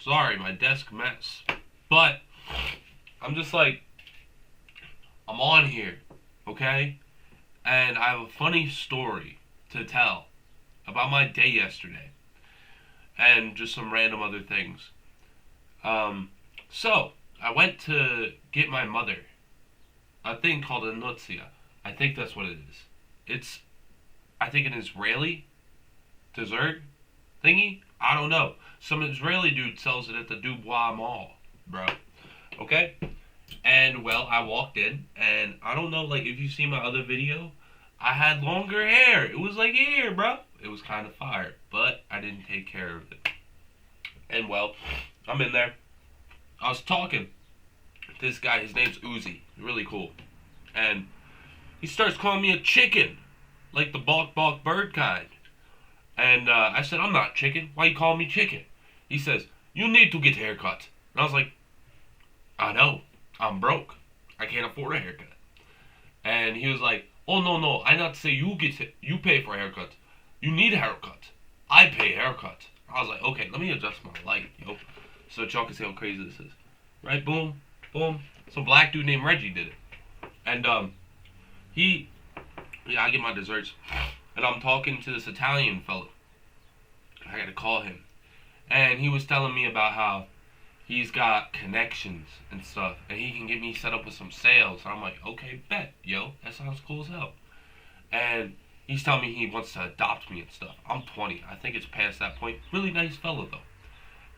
Sorry, my desk mess. But I'm just like, I'm on here, okay? And I have a funny story to tell about my day yesterday, and just some random other things. So I went to get my mother a thing called a nutsia. I think that's what it is. It's, I think, an Israeli dessert thingy. I don't know. Some Israeli dude sells it at the Dubois Mall, bro. Okay? And, well, I walked in, and I don't know, like, if you see my other video, I had longer hair. It was like here, bro. It was kind of fire, but I didn't take care of it. And, well, I'm in there. I was talking to this guy. His name's Uzi. Really cool. And he starts calling me a chicken, like the balk balk bird kind. And I said, I'm not chicken. Why you calling me chicken? He says, you need to get a haircut. And I was like, I know. I'm broke. I can't afford a haircut. And he was like, oh, no. I not say you pay for a haircut. You need a haircut. I pay a haircut. I was like, okay, let me adjust my light, yo. So that y'all can see how crazy this is. Right? Boom. Boom. Some black dude named Reggie did it. And, I get my desserts. And I'm talking to this Italian fellow. I gotta call him. And he was telling me about how he's got connections and stuff. And he can get me set up with some sales. And I'm like, okay, bet, yo. That sounds cool as hell. And he's telling me he wants to adopt me and stuff. I'm 20. I think it's past that point. Really nice fellow, though.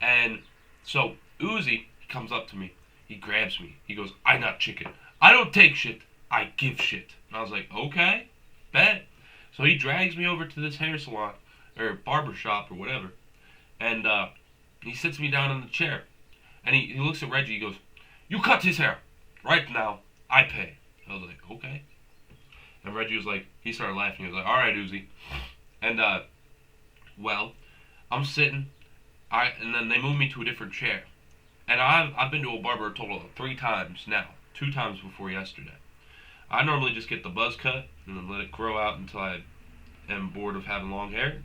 And so Uzi comes up to me. He grabs me. He goes, I not chicken. I don't take shit. I give shit. And I was like, okay, bet. So he drags me over to this hair salon, or barber shop, or whatever. And he sits me down in the chair. And he looks at Reggie. He goes, you cut his hair. Right now, I pay. I was like, okay. And Reggie was like, he started laughing. He was like, all right, Uzi. And, well, I'm sitting. And then they moved me to a different chair. And I've been to a barber a total of 3 times now. 2 times before yesterday. I normally just get the buzz cut and then let it grow out until I am bored of having long hair.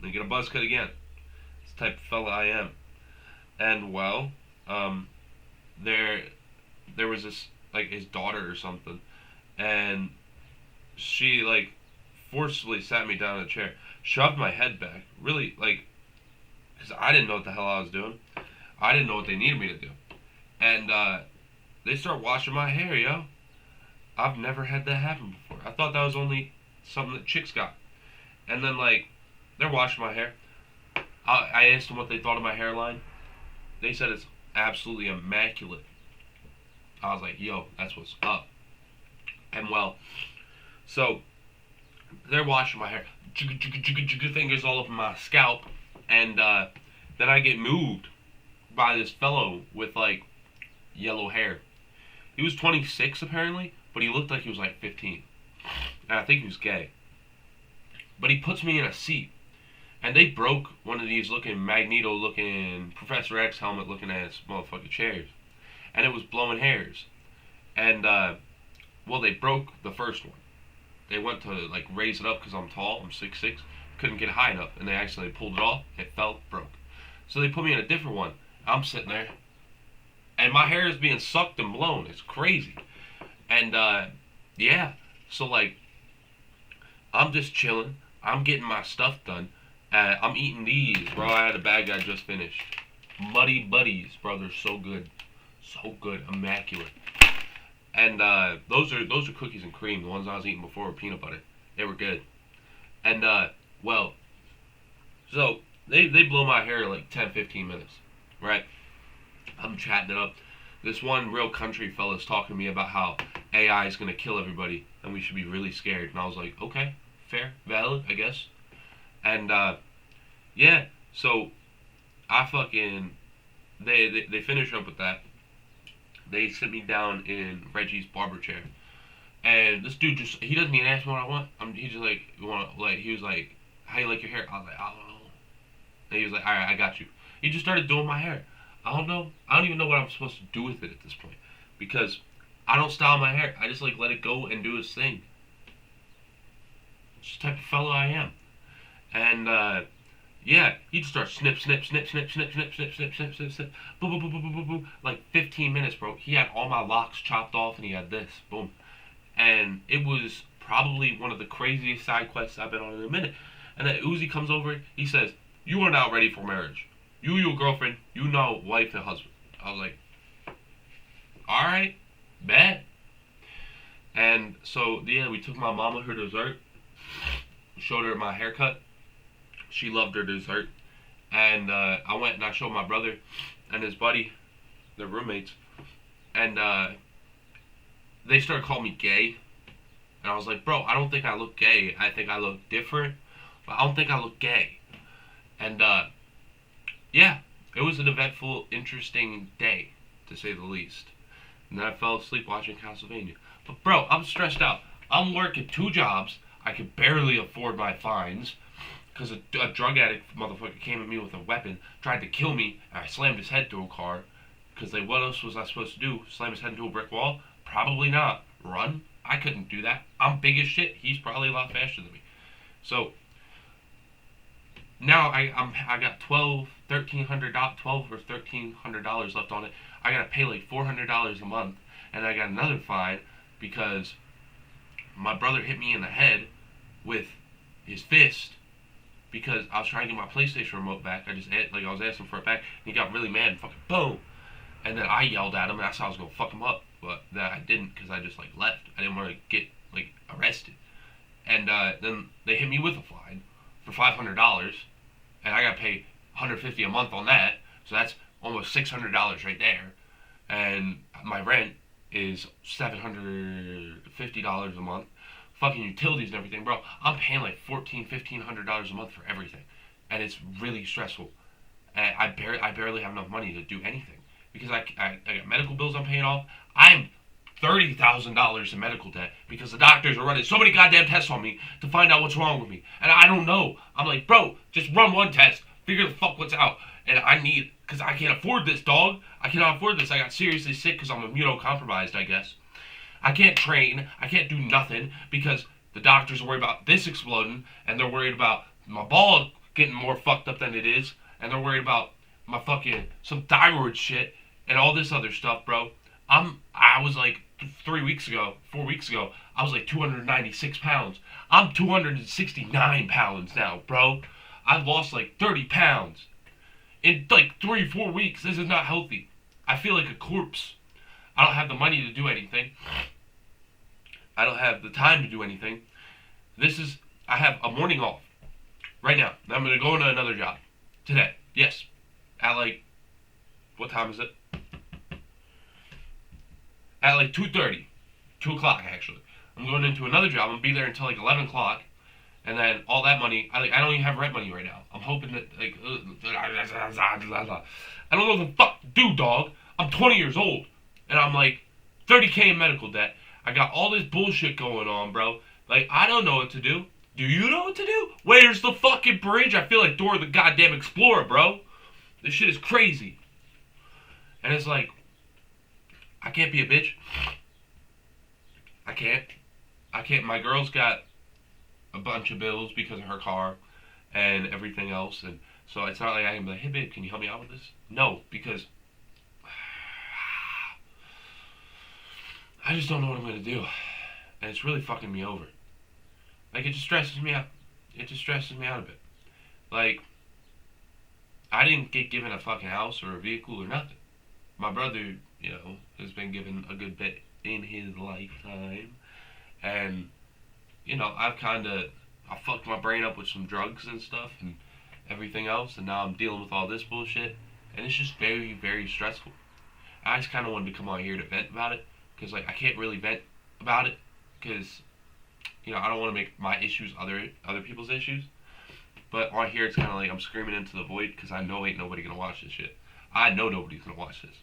Then get a buzz cut again. It's the type of fella I am. And, well, there was this, like, his daughter or something. And she, like, forcefully sat me down in a chair. Shoved my head back. Really, like, because I didn't know what the hell I was doing. I didn't know what they needed me to do. And, they start washing my hair, yo. I've never had that happen before. I thought that was only something that chicks got. And then, like, they're washing my hair. I asked them what they thought of my hairline. They said it's absolutely immaculate. I was like, yo, that's what's up. And, well, so they're washing my hair. Fingers all over my scalp. And then I get moved by this fellow with, like, yellow hair. He was 26 apparently, but he looked like he was like 15. And I think he was gay. But he puts me in a seat. And they broke one of these Magneto looking Professor X helmet looking ass motherfucking chairs. And it was blowing hairs. And, well, they broke the first one. They went to, like, raise it up because I'm tall. I'm 6'6". Couldn't get high enough. And they actually pulled it off. It fell, broke. So they put me in a different one. I'm sitting there. And my hair is being sucked and blown. It's crazy. And, yeah. So, like, I'm just chilling. I'm getting my stuff done. I'm eating these, bro. I had a bag I just finished. Muddy Buddies, bro. They're so good. So good. Immaculate. And, those are cookies and cream. The ones I was eating before were peanut butter. They were good. And, well, so they blow my hair like 10-15 minutes. Right? I'm chatting it up. This one real country fella's talking to me about how AI is going to kill everybody and we should be really scared. And I was like, okay, fair, valid, I guess. And, yeah, so I fucking, they finish up with that. They sit me down in Reggie's barber chair. And this dude just, he doesn't even ask me what I want. He just like, he was like, how you like your hair? I was like, I don't know. And he was like, alright, I got you. He just started doing my hair. I don't know. I don't even know what I'm supposed to do with it at this point. Because I don't style my hair. I just like let it go and do its thing. It's the type of fellow I am. And Yeah, he'd start snip, snip, snip, snip, snip, snip, snip, snip, snip, snip, snip, boom, boom, boom, boom, boom, boom, boom. Like 15 minutes, bro. He had all my locks chopped off, and he had this, boom. And it was probably one of the craziest side quests I've been on in a minute. And then Uzi comes over, he says, "You are now ready for marriage. You, your girlfriend, you know, wife and husband." I was like, "All right, bet." And so yeah, we took my mama her dessert, showed her my haircut. She loved her dessert, and I went and I showed my brother and his buddy, their roommates, and they started calling me gay. And I was like, "Bro, I don't think I look gay. I think I look different, but I don't think I look gay." And yeah, it was an eventful, interesting day, to say the least. And then I fell asleep watching Castlevania. But bro, I'm stressed out. I'm working 2 jobs. I can barely afford my fines because a drug addict motherfucker came at me with a weapon, tried to kill me, and I slammed his head through a car. Because like, what else was I supposed to do? Slam his head into a brick wall? Probably not. Run? I couldn't do that. I'm big as shit. He's probably a lot faster than me. So now I got $1,300 left on it. I gotta pay like $400 a month, and I got another fine because my brother hit me in the head with his fist because I was trying to get my PlayStation remote back. I was asking for it back, and he got really mad and fucking boom. And then I yelled at him, and that's how I was gonna fuck him up, but then I didn't because I just like left. I didn't want to get like arrested, and then they hit me with a fine for $500, and I gotta pay $150 a month on that, so that's almost $600 right there, and my rent is $750 a month. Fucking utilities and everything, bro. I'm paying like $1,400-$1,500 a month for everything, and it's really stressful. And I barely have enough money to do anything because I got medical bills I'm paying off. I'm $30,000 in medical debt because the doctors are running so many goddamn tests on me to find out what's wrong with me, and I don't know. I'm like, bro, just run one test, figure the fuck what's out, and I need because I can't afford this, dog. I cannot afford this. I got seriously sick because I'm immunocompromised, I guess. I can't train. I can't do nothing because the doctors are worried about this exploding, and they're worried about my ball getting more fucked up than it is, and they're worried about my fucking some thyroid shit and all this other stuff, bro. I was like 4 weeks ago, I was like 296 pounds. I'm 269 pounds now, bro. I've lost like 30 pounds in like 3-4 weeks. This is not healthy. I feel like a corpse. I don't have the money to do anything. I don't have the time to do anything. I have a morning off right now. I'm going to go into another job today. Yes. At like, what time is it? At like 2:30. 2 o'clock actually. I'm going into another job. I'm going to be there until like 11 o'clock. And then all that money, I don't even have rent money right now. I'm hoping that like, I don't know what the fuck to do, dog. I'm 20 years old. And I'm like $30K in medical debt. I got all this bullshit going on, bro. Like, I don't know what to do. Do you know what to do? Where's the fucking bridge? I feel like Dora the goddamn Explorer, bro. This shit is crazy. And it's like, I can't be a bitch. I can't. My girl's got a bunch of bills because of her car and everything else. And so it's not like I can be like, "Hey, babe, can you help me out with this?" No, because I just don't know what I'm going to do. And it's really fucking me over. Like, it just stresses me out. It just stresses me out a bit. Like, I didn't get given a fucking house or a vehicle or nothing. My brother, has been given a good bit in his lifetime. And, I fucked my brain up with some drugs and stuff and everything else. And now I'm dealing with all this bullshit. And it's just very, very stressful. I just kind of wanted to come on here to vent about it. Because, I can't really vent about it. Because, I don't want to make my issues other people's issues. But on here, it's kind of like I'm screaming into the void because I know ain't nobody going to watch this shit. I know nobody's going to watch this.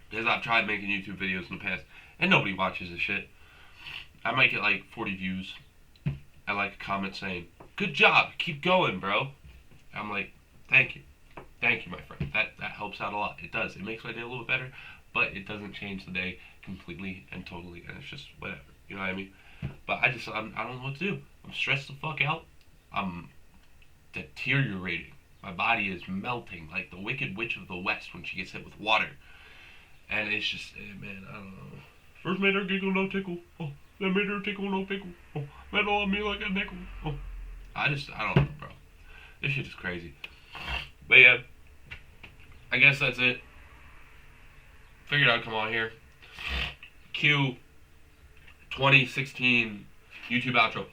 Because I've tried making YouTube videos in the past, and nobody watches this shit. I might get, 40 views. I like a comment saying, "Good job, keep going, bro." I'm like, thank you. Thank you, my friend. That helps out a lot. It does. It makes my day a little bit better, but it doesn't change the day completely and totally, and it's just whatever. You know what I mean? But I don't know what to do. I'm stressed the fuck out. I'm deteriorating. My body is melting like the Wicked Witch of the West when she gets hit with water. And it's just, man, I don't know. First made her giggle, no tickle. Oh, then made her tickle, no pickle. Oh, metal on me like a nickel. Oh, I don't know, bro. This shit is crazy. But yeah, I guess that's it. Figured I'd come on here. Cue 2016 YouTube outro.